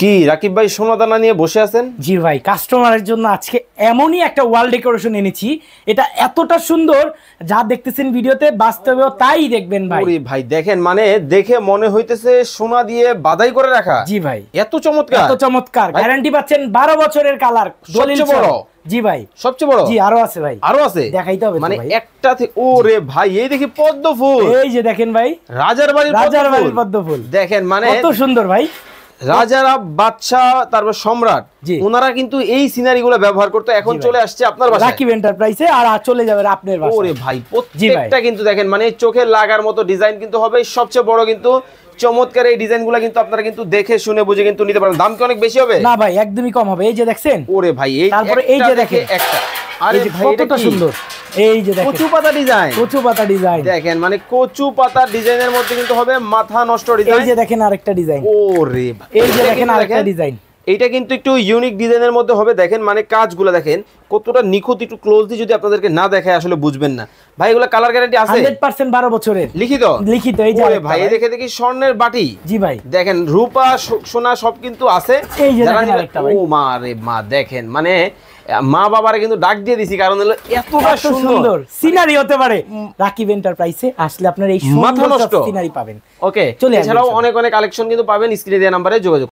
কি রাকিব ভাই সোনাদানা নিয়ে বসে আছেন? জি ভাই, কাস্টমারের জন্য আজকে এমনই একটা ওয়াল ডেকোরেশন এনেছি, এটা এতটা সুন্দর যা দেখতেছেন ভিডিওতে বাস্তবেও তাই দেখবেন ভাই। ওরে ভাই দেখেন, মানে দেখে মনে হইতেছে সোনা দিয়ে বাধাই করে রাখা। জি ভাই, এত চমৎকার, এত চমৎকার, গ্যারান্টি পাচ্ছেন 12 বছরের কালার, দলিল বড়। জি ভাই, সবচেয়ে বড়। জি আরো আছে ভাই, আরো আছে, দেখাইতে হবে মানে ভাই। একটা থেকে ওরে ভাই এই দেখি পদ্ম ফুল, এই যে দেখেন ভাই, রাজার বাড়ির পদ্ম ফুল দেখেন, মানে কত সুন্দর ভাই। রাজারা বাদশা তারপর সম্রাট ওনারা কিন্তু এই সিনারি গুলো ব্যবহার করতে এখন চলে আসছে আপনার বাসায় রাকিব এন্টারপ্রাইজে, আর চলে যাবে আপনার বাসায়। ওরে ভাই প্রত্যেকটা কিন্তু দেখেন মানে চোখে লাগার মতো ডিজাইন কিন্তু হবে। সবচেয়ে বড় কিন্তু চমৎকার এই ডিজাইনগুলো কিন্তু আপনারা কিন্তু দেখে শুনে বুঝে কিন্তু নিতে পারবেন। দাম কি অনেক বেশি হবে? না ভাই, একদমই কম হবে। এই যে দেখছেন, ওরে ভাই এই তারপরে এই যে দেখেন একটা, আরে ভাই এটা কতটা সুন্দর, এই যে দেখেন কচু পাতা ডিজাইন, কচু পাতা ডিজাইন দেখেন মানে কচু পাতা ডিজাইনের মধ্যে কিন্তু হবে মাথা নষ্ট ডিজাইন। এই যে দেখেন আরেকটা ডিজাইন, ওরে ভাই এই যে দেখেন আরেকটা ডিজাইন। এইটা কিন্তু একটু ইউনিক ডিজাইনের মধ্যে হবে। দেখেন মানে কাজগুলো দেখেন কতটা নিখুঁত, একটু ক্লোজলি যদি আপনাদেরকে না দেখায় আসলে বুঝবেন না। ভাই এগুলো কালার গ্যারান্টি আছে 100% 12 বছরের লিখিত। লিখিত এই যে ভাই এই দেখে দেখি স্বর্ণের বাটি। জি ভাই, দেখেন রূপা সোনা সব কিন্তু আছে। এই যে দেখেন আরেকটা ভাই, ও মা রে মা, দেখেন মানে মা বাবারে কিন্তু ডাক দিয়ে দিছি, কারণ হলো এতটা সুন্দর সিনারি হতে পারে। রাকিব এন্টারপ্রাইজে আসলে আপনারা এই সুন্দর সিনারি পাবেন। ওকে, এছাড়াও অনেক অনেক কালেকশন কিন্তু পাবেন। স্ক্রিনে দেওয়া নম্বরে যোগাযোগ